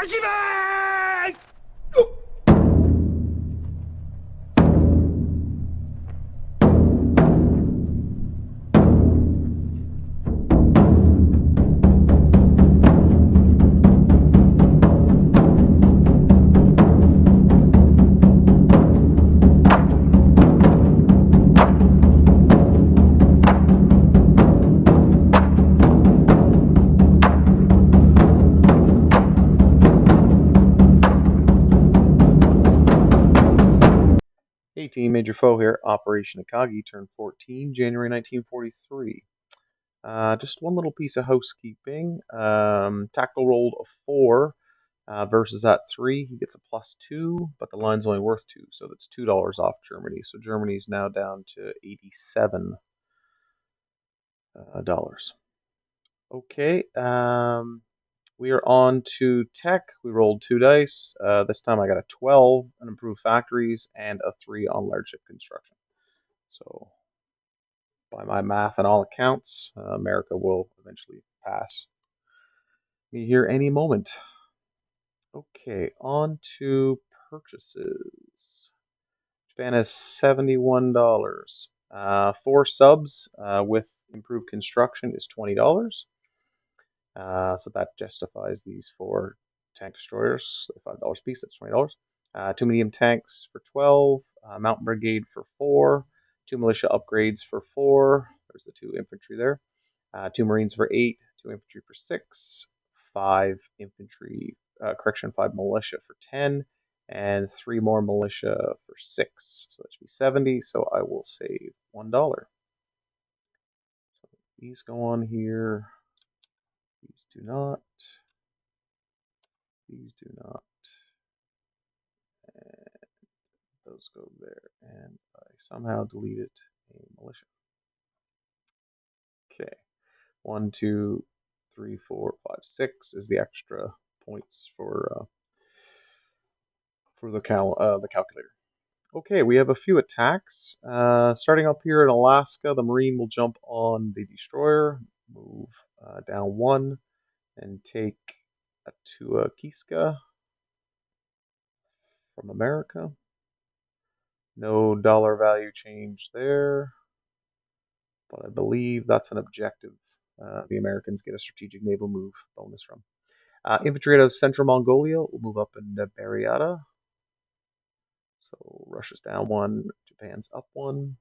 Hey team, Major Foe here. Operation Akagi turned 14, January 1943. Just one little piece of housekeeping. Tactical rolled a 4 versus that 3. He gets a +2, but the line's only worth 2, so that's $2 off Germany. So Germany's now down to $87. Okay, we are on to tech. We rolled 2 dice. This time I got a 12 on improved factories and a 3 on large ship construction. So, by my math and all accounts, America will eventually pass me here any moment. Okay, on to purchases. Japan has $71. 4 subs with improved construction is $20. So that justifies these 4 tank destroyers, $5 a piece, that's $20. 2 medium tanks for 12, mountain brigade for 4, 2 militia upgrades for 4, there's the 2 infantry there, 2 marines for 8, 2 infantry for 6, 5 infantry, 5 militia for 10, and 3 more militia for 6, so that should be 70, so I will save $1. So these go on here. These do not. These do not. And those go there. And I somehow deleted a militia. Okay. 1, 2, 3, 4, 5, 6 is the extra points for the calculator. Okay, we have a few attacks. Starting up here in Alaska, the Marine will jump on the destroyer, move down 1, and take a Kiska from America. No dollar value change there, but I believe that's an objective. The Americans get a strategic naval move bonus from. Infantry out of Central Mongolia will move up into Bariata. So Russia's down 1, Japan's up 1.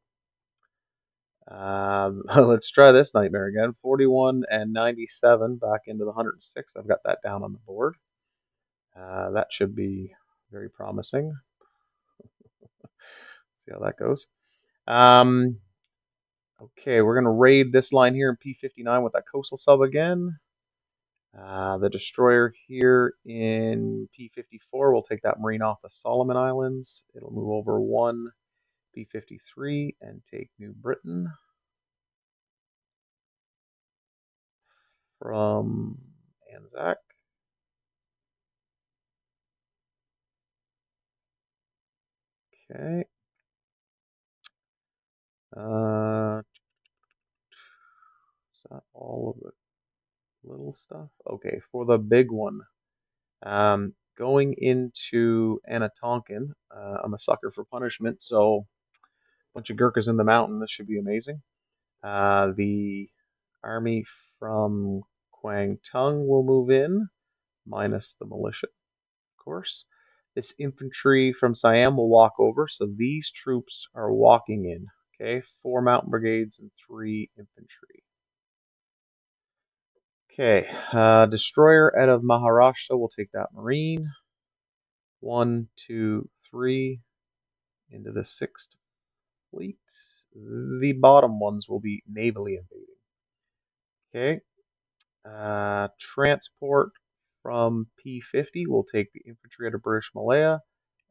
Let's try this nightmare again. 41 and 97 back into the 106. I've got that down on the board. That should be very promising. See how that goes. Okay, we're going to raid this line here in P59 with that coastal sub again. The destroyer here in P54 will take that marine off the Solomon Islands. It'll move over 1 P53 and take New Britain from Anzac. Okay. Is that all of the little stuff? Okay, for the big one. Going into Anatonkin, I'm a sucker for punishment, so a bunch of Gurkhas in the mountain. This should be amazing. The army from Kwangtung will move in, minus the militia, of course. This infantry from Siam will walk over, so these troops are walking in. Okay, 4 mountain brigades and 3 infantry. Okay, destroyer out of Maharashtra will take that marine. 1, 2, 3 into the 6th fleet. The bottom ones will be navally invading. Okay, transport from P50 will take the infantry out of British Malaya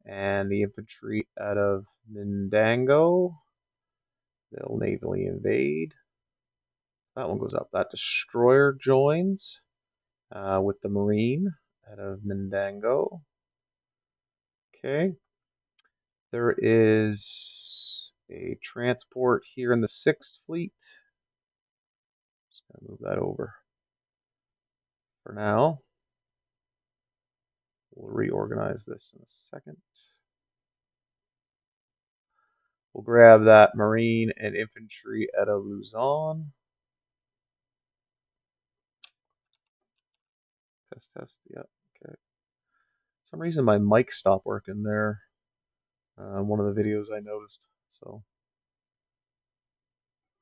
and the infantry out of Mindango. They'll navally invade. That one goes up. That destroyer joins with the marine out of Mindango. Okay. There is a transport here in the 6th fleet. Just gonna move that over for now. We'll reorganize this in a second. We'll grab that Marine and Infantry out of Luzon. Test. Yep. Okay. For some reason my mic stopped working there. One of the videos I noticed. So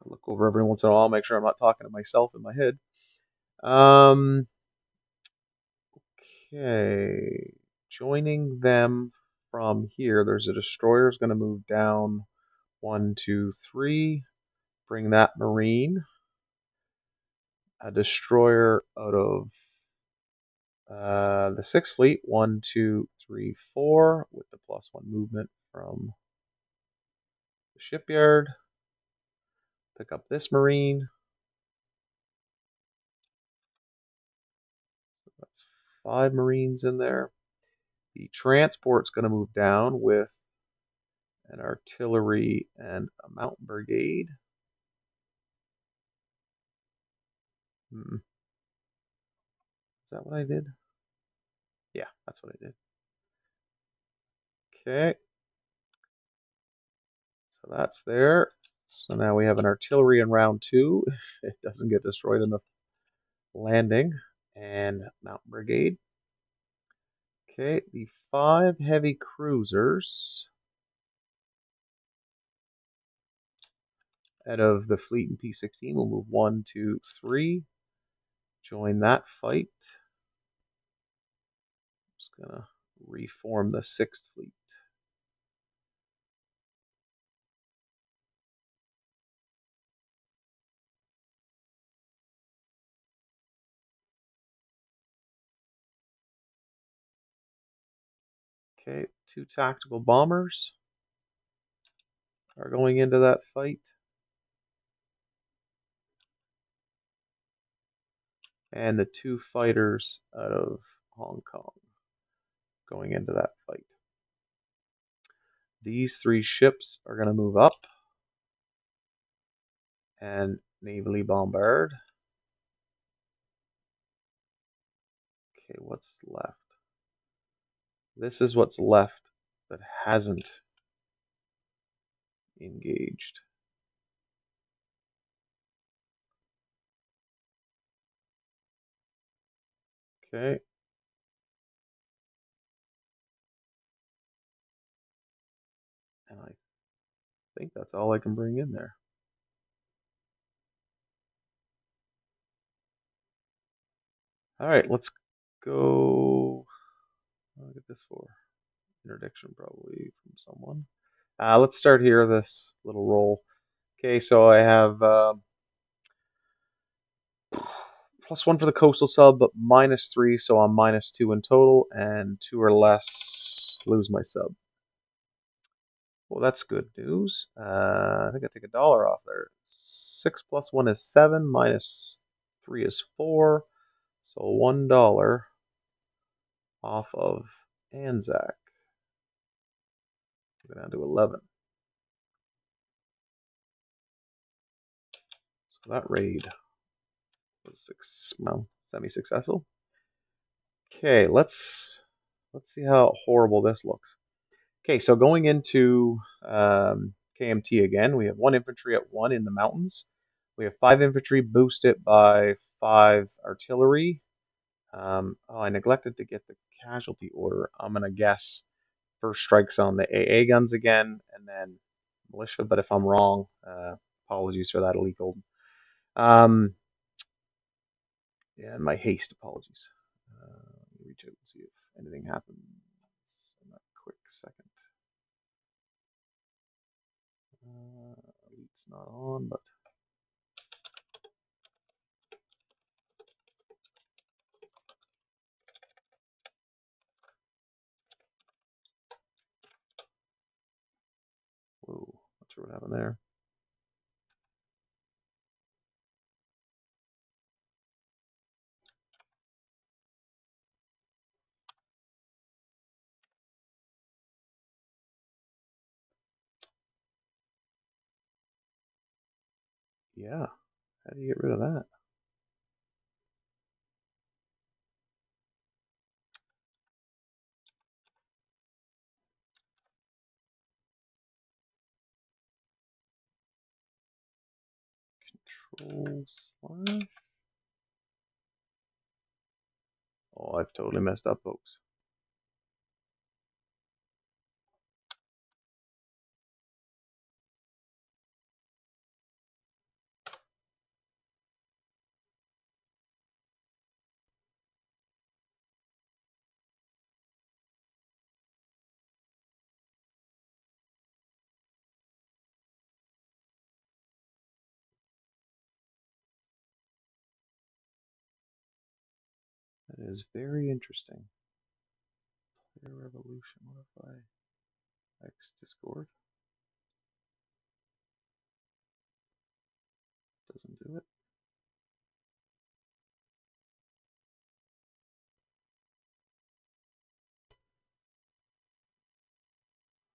I look over every once in a while, make sure I'm not talking to myself in my head. Okay. Joining them from here, there's a destroyer is going to move down 1, 2, 3. Bring that Marine. A destroyer out of the 6th Fleet, 1, 2, 3, 4, with the +1 movement from the shipyard. Pick up this Marine. That's 5 Marines in there. The transport's going to move down with an artillery and a mountain brigade. Is that what I did? Yeah, that's what I did. Okay. So that's there. So now we have an artillery in round 2 if it doesn't get destroyed in the landing. And mountain brigade. Okay, the 5 heavy cruisers out of the fleet in P16 will move 1, 2, 3. Join that fight. Just gonna reform the 6th fleet. Okay, 2 tactical bombers are going into that fight. And the 2 fighters out of Hong Kong going into that fight. These 3 ships are going to move up and navally bombard. Okay, what's left? This is what's left that hasn't engaged. Okay. And I think that's all I can bring in there. All right, let's go. I'll get this for interdiction probably from someone. Let's start here, this little roll. Okay, so I have +1 for the coastal sub, but -3, so I'm -2 in total, and 2 or less lose my sub. Well, that's good news. I think I take $1 off there. 6 + 1 is 7, -3 is 4, so $1 off of Anzac. Go down to 11. So that raid was semi-successful. Okay, let's see how horrible this looks. Okay, so going into KMT again, we have 1 infantry at 1 in the mountains. We have 5 infantry boosted by 5 artillery. Oh, I neglected to get the casualty order. I'm gonna guess first strikes on the AA guns again, and then militia. But if I'm wrong, apologies for that, Elite Golden. Yeah, my haste, apologies. Let me reach out and see if anything happens in that quick second. Elite's not on, but whoa, not sure what happened there. Yeah, how do you get rid of that? Soul Slash. Oh, I've totally messed up, folks. That is very interesting. Player Revolution. What if I X Discord? Doesn't do it.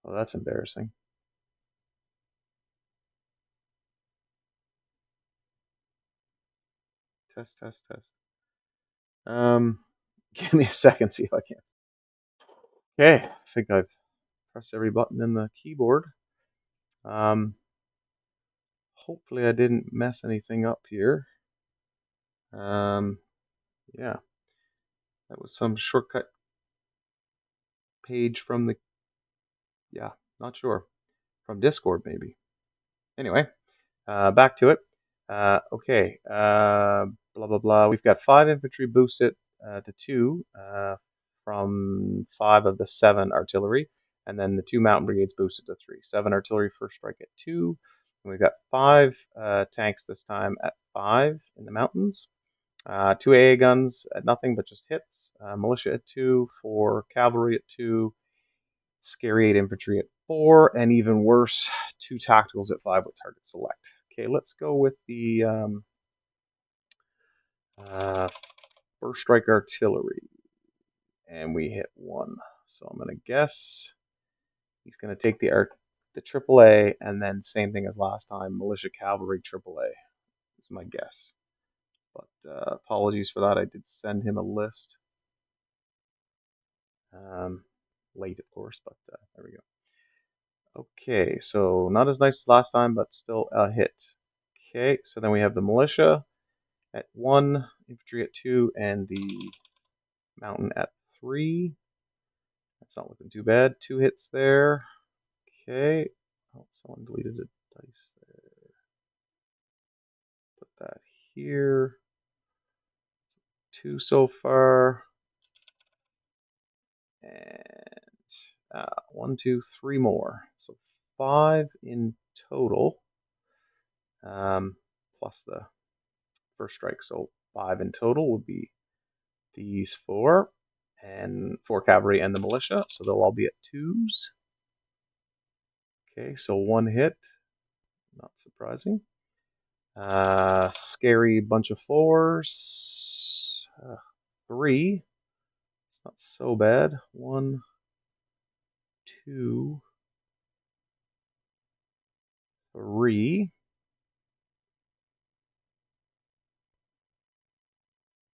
Oh, that's embarrassing. Test, test, test. Give me a second, see if I can. Okay, I think I've pressed every button in the keyboard. Hopefully I didn't mess anything up here. Yeah, that was some shortcut page from the, yeah, not sure, from Discord maybe. Anyway, back to it. Okay, blah blah blah. We've got 5 infantry boosted to 2 from 5 of the 7 artillery, and then the 2 mountain brigades boosted to 3. 7 artillery first strike at 2. And we've got 5 tanks this time at 5 in the mountains. 2 AA guns at nothing but just hits. Militia at 2. 4 cavalry at 2. Scary 8 infantry at 4. And even worse, 2 tacticals at 5 with target select. Okay, let's go with the first strike artillery. And we hit 1. So I'm going to guess he's going to take the AAA, and then same thing as last time, militia cavalry AAA is my guess. But apologies for that. I did send him a list. Late, of course, but there we go. Okay, so not as nice as last time, but still a hit. Okay, so then we have the militia at 1, infantry at 2, and the mountain at 3. That's not looking too bad. 2 hits there. Okay. Oh, someone deleted a dice there. Put that here. 2 so far. And 1, 2, 3 more. So 5 in total. Plus the first strike. So 5 in total would be these 4. And 4 cavalry and the militia. So they'll all be at 2s. Okay, so 1 hit. Not surprising. Scary bunch of 4s. 3. It's not so bad. 1, 2, 3.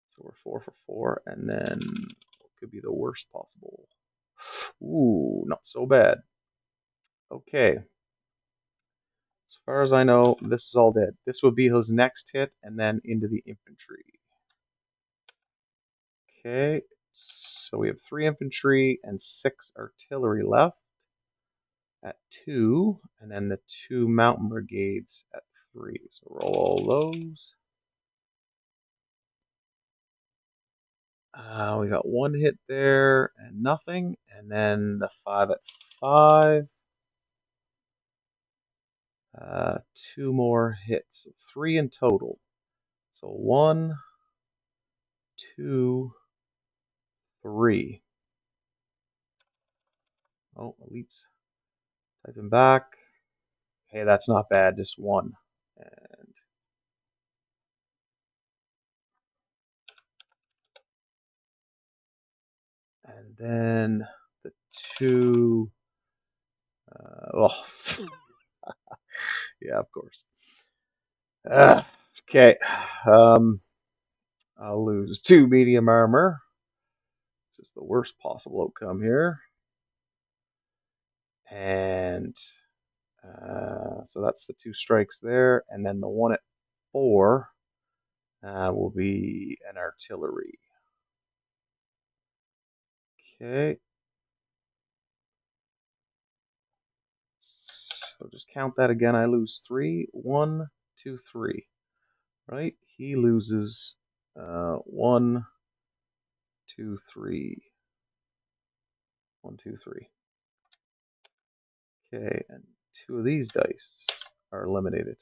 So we're 4 for 4. And then what could be the worst possible? Ooh, not so bad. Okay. As far as I know, this is all dead. This will be his next hit, and then into the infantry. Okay. So we have 3 infantry and 6 artillery left at 2, and then the 2 mountain brigades at 3. So roll all those. We got 1 hit there and nothing, and then the 5 at 5. 2 more hits, so 3 in total. So 1, 2, 3. Oh, elites typing back. Hey, that's not bad, just 1. And then the 2. Oh, yeah, of course. Okay. I'll lose 2 medium armor, which is the worst possible outcome here. And so that's the 2 strikes there, and then the 1 at 4 will be an artillery. Okay. So just count that again. I lose 3. 1, 2, 3. Right? He loses 1, 2, 3. 1, 2, 3. Okay, and 2 of these dice are eliminated.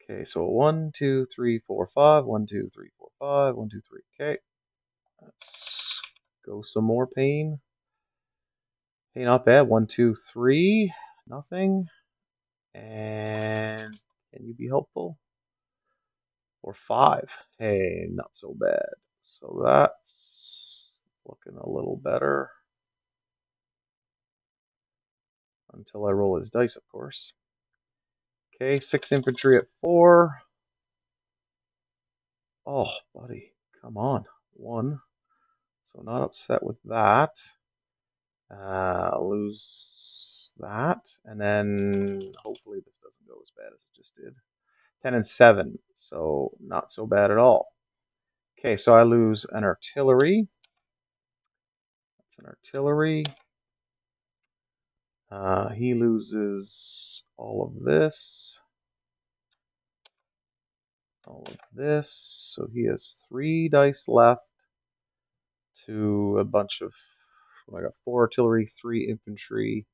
Okay, so 1, 2, 3, 4, 5. 1, 2, 3, 4, 5. 1, 2, 3. Okay, let's go some more pain. Hey, not bad. 1, 2, 3. Nothing. And can you be helpful? Or 5. Hey, not so bad. So that's looking a little better. Until I roll his dice, of course. Okay, 6 infantry at 4. Oh, buddy, come on. 1. So not upset with that. Lose that. And then hopefully this doesn't go as bad as it just did. 10 and 7. So not so bad at all. Okay, so I lose an artillery. That's an artillery. He loses all of this. All of this. So he has 3 dice left to a bunch of. I got 4 artillery, 3 infantry,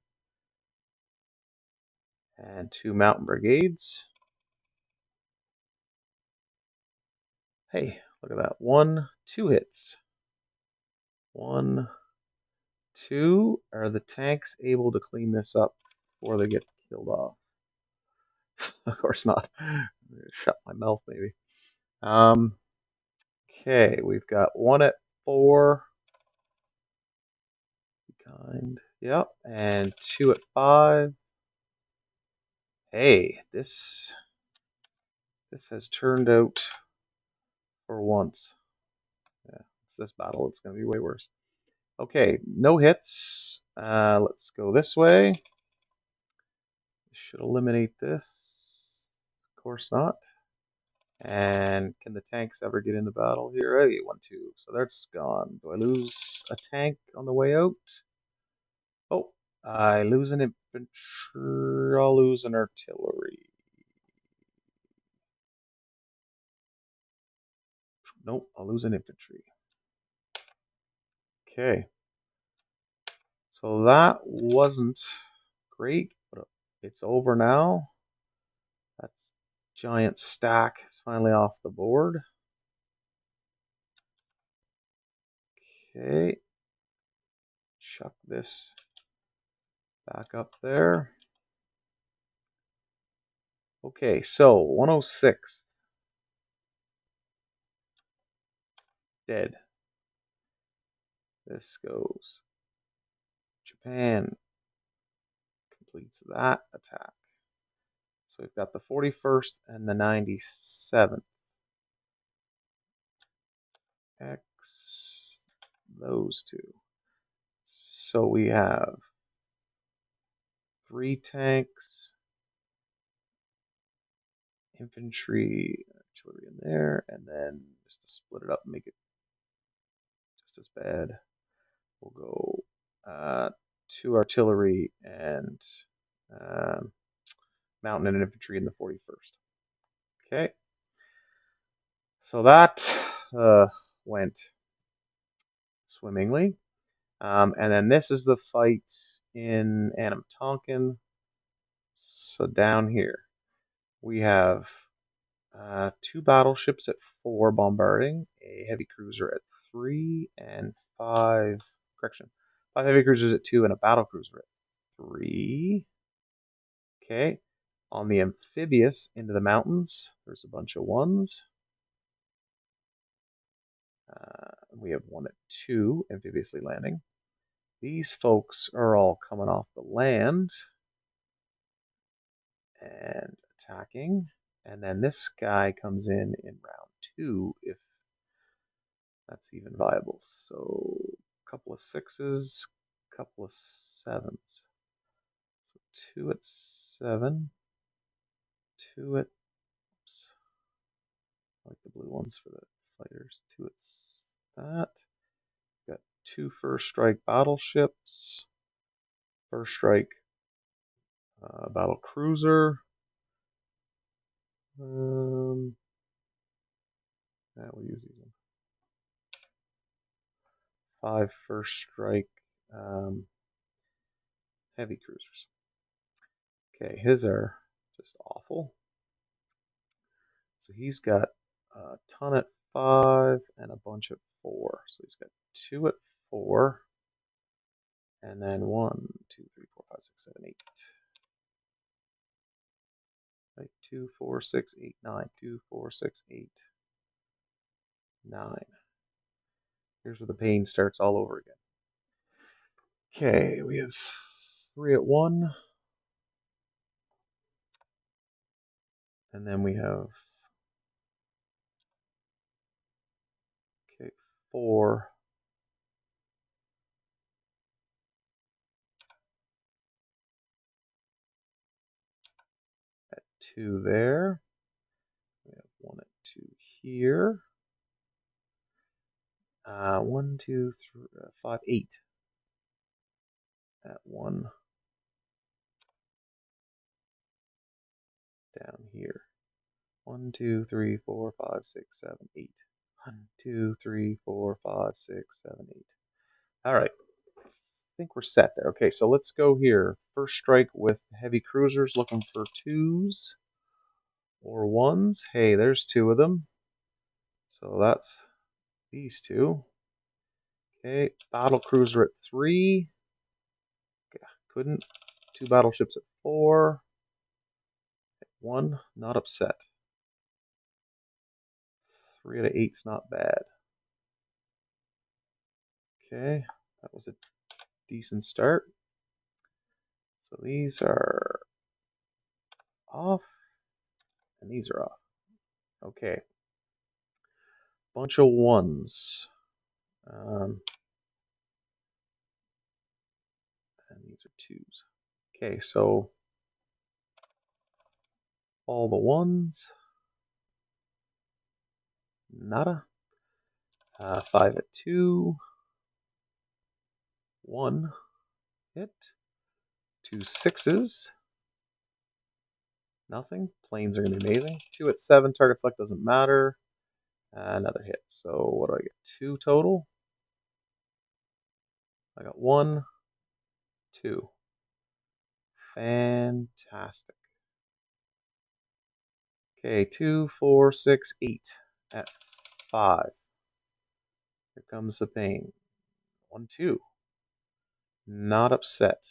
and 2 mountain brigades. Hey, look at that. 1, 2 hits. 1, 2. Are the tanks able to clean this up before they get killed off? Of course not. Shut my mouth, maybe. Okay, we've got 1 at 4. Kind. Yep. And 2 at 5. Hey, this has turned out for once. Yeah, it's this battle. It's going to be way worse. Okay, no hits. Let's go this way. Should eliminate this. Of course not. And can the tanks ever get in the battle here? Hey, 1, 2. So that's gone. Do I lose a tank on the way out? Oh, I lose an infantry. I'll lose an artillery. Nope, I'll lose an infantry. Okay. So that wasn't great, but it's over now. That's giant stack is finally off the board. Okay. Chuck this back up there. Okay, so 106 dead. This goes. Japan completes that attack. So we've got the 41st and the 97th. X those two. So we have 3 tanks, infantry, artillery in there, and then just to split it up and make it just as bad, we'll go 2 artillery and um, mountain and infantry in the 41st. Okay, so that went swimmingly. And then this is the fight in Anam Tonkin. So down here we have 2 battleships at 4 bombarding, a heavy cruiser at 3, and 5. Correction, 5 heavy cruisers at 2, and a battle cruiser at 3. Okay, on the amphibious into the mountains, there's a bunch of 1s. We have 1 at 2, amphibiously landing. These folks are all coming off the land and attacking. And then this guy comes in round 2 if that's even viable. So a couple of 6s, a couple of 7s. So 2 at 7. Two at. Oops, I like the blue ones for the fighters. Two at that. Got two first strike battleships. First strike battle cruiser. Yeah, we'll use these ones. Five first strike heavy cruisers. Okay, his are just awful. So he's got a ton at 5 and a bunch at 4. So he's got 2 at 4. And then 1, 2, 3, 4, 5, 6, 7, 8. Right, 2, 4, 6, 8, 9. 2, 4, 6, 8, 9. Here's where the pain starts all over again. Okay, we have 3 at 1. And then we have 4 at 2 there. We have 1 at 2 here. 1, 2, 3, 5, 8 at 1 down here. 1, 2, 3, 4, 5, 6, 7, 8. 1, 2, 3, 4, 5, 6, 7, 8. All right. I think we're set there. Okay, so let's go here. First strike with heavy cruisers, looking for 2s or 1s. Hey, there's 2 of them. So that's these 2. Okay, battle cruiser at 3. Okay, couldn't. 2 battleships at 4. 1, not upset. 3 out of 8's not bad. Okay, that was a decent start. So these are off, and these are off. Okay, bunch of 1s. And these are 2s. Okay, so all the 1s. Nada. 5 at 2. 1 hit. 2 6s. Nothing. Planes are going to be amazing. 2 at 7. Target select doesn't matter. Another hit. So what do I get? 2 total. I got 1, 2. Fantastic. Okay, 2, 4, 6, 8 at 5. Here comes the pain. 1, 2. Not upset.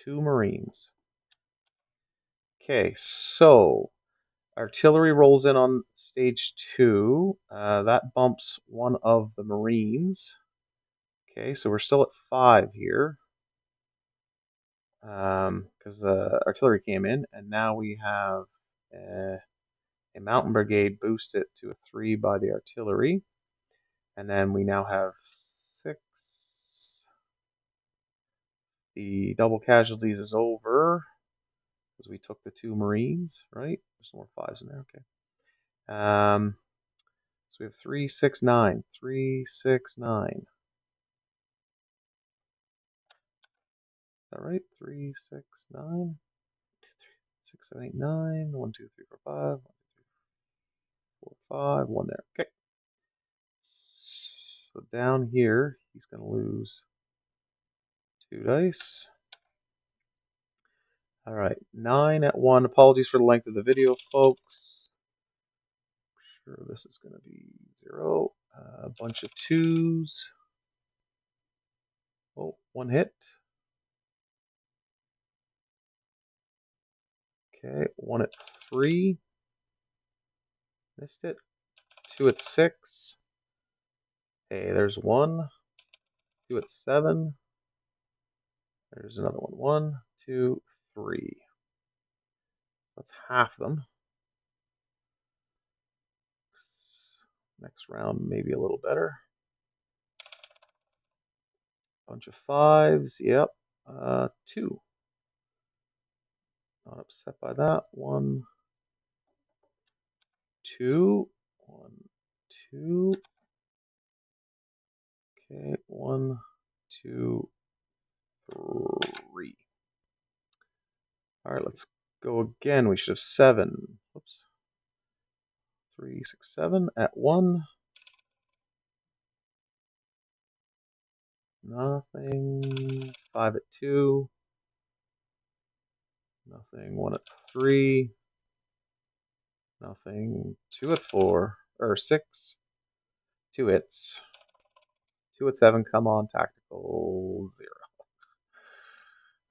2 Marines. Okay, so artillery rolls in on stage 2. That bumps one of the Marines. Okay, so we're still at 5 here. Because the artillery came in, and now we have a mountain brigade boosted to a 3 by the artillery. And then we now have 6. The double casualties is over because we took the 2 Marines, right? There's more 5s in there. Okay. So we have 3, 6, 9. 3, 6, 9. Is that right? 3, 6, 9. 6, 7, 8, 9. 1, 2, 3, 4, 5. 1, 2, 3, 4, 5. 1 there. Okay. So down here, he's going to lose 2 dice. All right, 9 at 1. Apologies for the length of the video, folks. Sure, this is going to be 0. A bunch of 2s. Oh, 1 hit. Okay, 1 at 3. Missed it. 2 at 6. Hey, there's 1. 2 at 7. There's another one. 1, 2, 3. That's half them. Next round, maybe a little better. Bunch of 5s. Yep. 2. Not upset by that. 1, 2, 1, 2. Okay, 1, 2, 3. All right, let's go again. We should have 7. Whoops. 3, 6, 7 at 1. Nothing. 5 at 2. Nothing. 1 at 3. Nothing. 2 at 4. Or 6. 2 hits. 2 at 7. Come on, tactical. 0.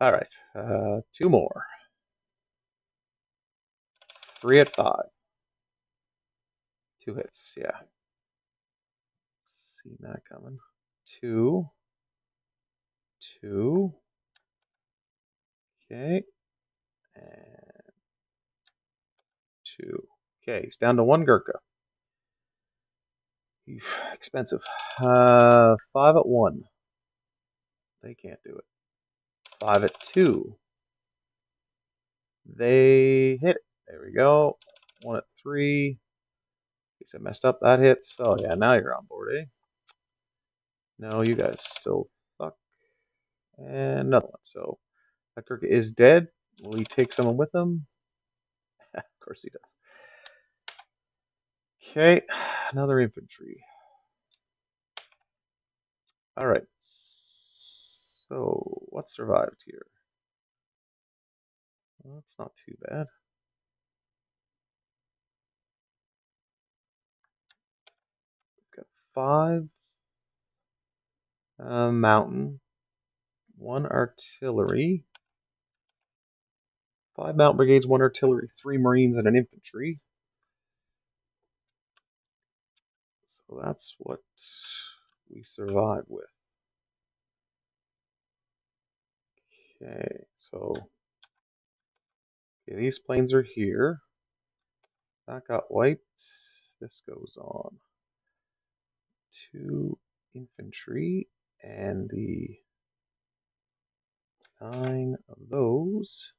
All right. 2 more. 3 at 5. 2 hits. Yeah. See that coming. 2. 2. Okay. And 2. Okay, he's down to 1 Gurkha. Expensive. 5 at 1. They can't do it. 5 at 2. They hit it. There we go. 1 at 3. In case I messed up, that hits. Oh, yeah, now you're on board, eh? No, you guys still suck. And another one. So, that Gurkha is dead. Will he take someone with him? Of course he does. Okay, another infantry. All right. So, what survived here? Well, that's not too bad. We've got 5 mountain, 1 artillery, 5 mountain brigades, 1 artillery, 3 marines, and an infantry. So that's what we survive with. Okay, so okay, these planes are here. That got wiped. This goes on. 2 infantry and the 9 of those.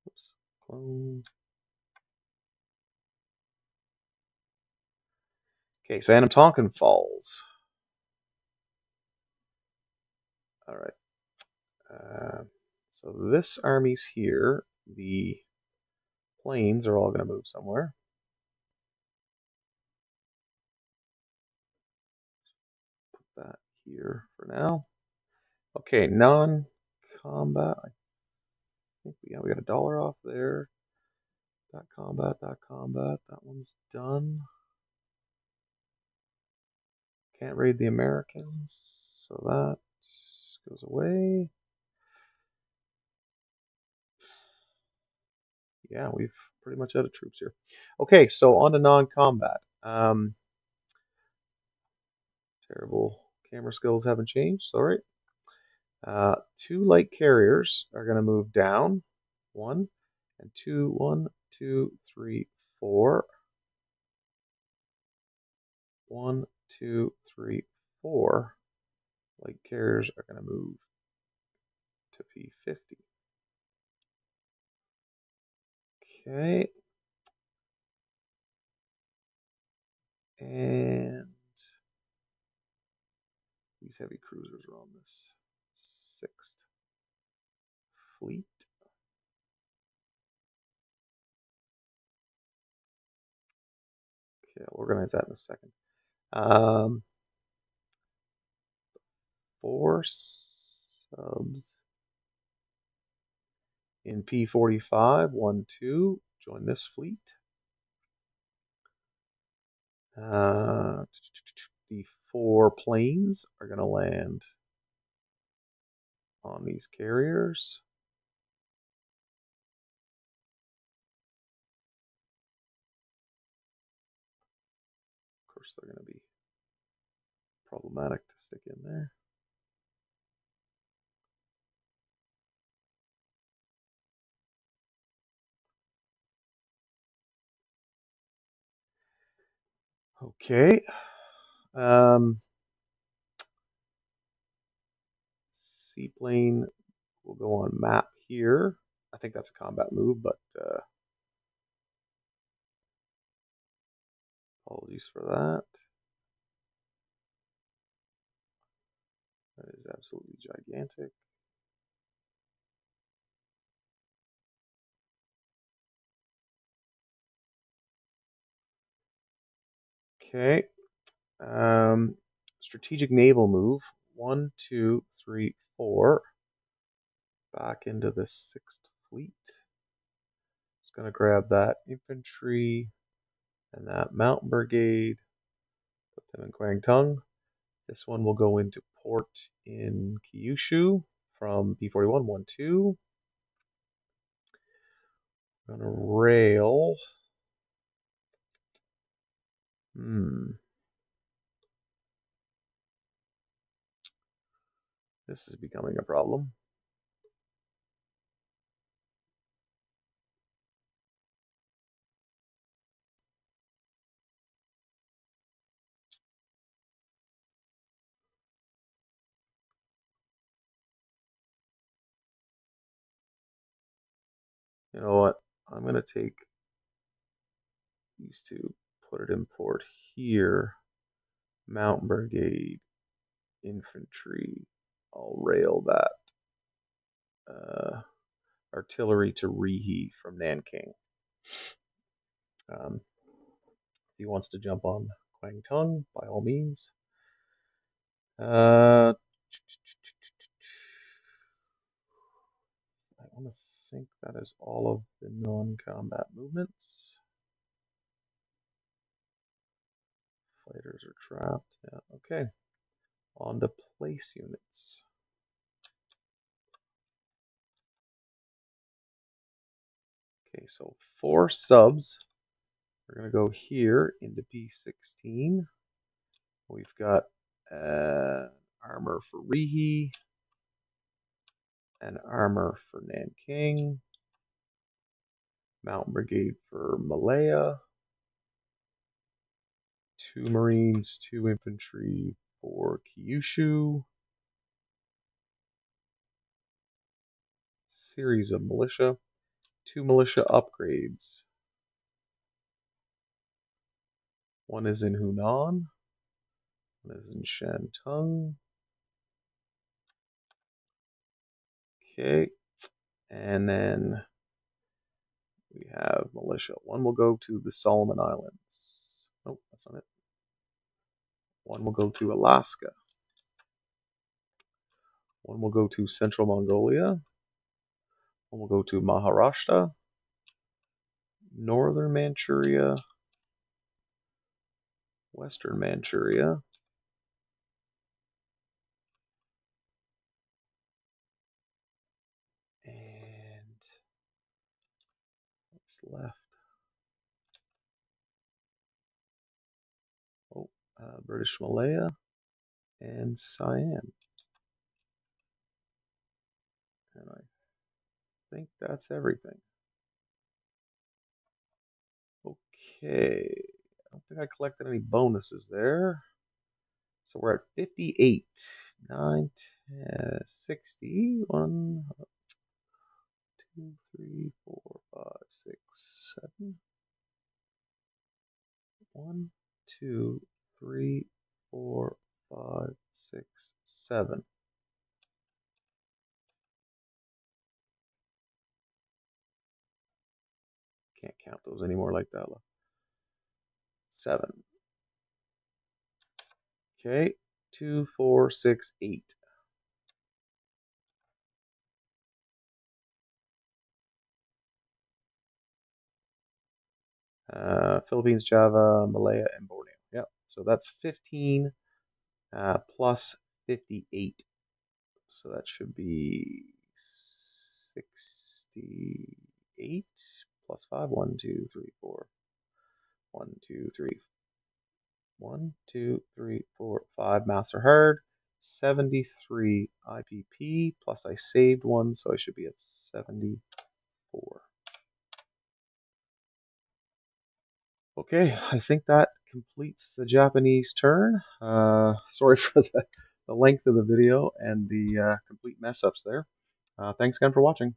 Oops, clone. Okay, so Tonkin Falls. All right. So this army's here. The planes are all going to move somewhere. Put that here for now. Okay, non-combat. I think we got $1 off there. That combat, that combat. That one's done. Can't raid the Americans, so that goes away. Yeah, we've pretty much out of troops here. Okay, so on to non-combat. Terrible camera skills haven't changed. Sorry. 2 light carriers are going to move down. 1 and 2. 1, 2, 3, 4. 1, 2, 3, 4. Light carriers are going to move to P50. Okay. And these heavy cruisers are on this 6th fleet. Okay, I'll organize that in a second. 4 subs in P45. 1, 2. Join this fleet. The 4 planes are going to land on these carriers. Of course, they're going to be problematic to stick in there. Okay. Seaplane will go on map here. I think that's a combat move, but apologies for that. That is absolutely gigantic. Okay. Strategic naval move. 1, 2, 3, 4. Back into the 6th Fleet. Just going to grab that infantry and that mountain brigade. Put them in Kwangtung. This one will go into port in Kyushu from B41 1-2. I'm going to rail. This is becoming a problem. You know what? I'm going to take these two, put it in port here. Mountain Brigade, infantry. I'll rail that artillery to Rihe from Nanking. If he wants to jump on Kwangtung, by all means. I want to think that is all of the non-combat movements. Fighters are trapped. Yeah, okay. On to place units. Okay, so 4 subs. We're going to go here into P16. We've got armor for Rihe, an armor for Nanking, Mountain Brigade for Malaya, 2 Marines, 2 infantry for Kyushu, series of militia, 2 militia upgrades. One is in Hunan, one is in Shantung. Okay, and then we have militia. One will go to the Solomon Islands. Nope, that's not it. One will go to Alaska. One will go to Central Mongolia. One will go to Maharashtra, Northern Manchuria, Western Manchuria, and what's left? Oh, British Malaya and Siam. And I think that's everything. Okay, I don't think I collected any bonuses there. So we're at 58. 9, 10, 60, 1, 2, 3, 4, 5, 6, 7. 1, 2, 3, 4, 5, 6, 7. Can't count those anymore like that. 7. Okay. 2, 4, 6, 8. Philippines, Java, Malaya, and Borneo. Yep. So that's 15 plus 58. So that should be 68 plus 5. 1, 2, 3, 4. 1, 2, 3. 1, 2, 3, 4, 5. Master hard. 73 IPP. Plus I saved one, so I should be at 74. Okay, I think that completes the Japanese turn. Sorry for the the length of the video and the complete mess ups there. Thanks again for watching.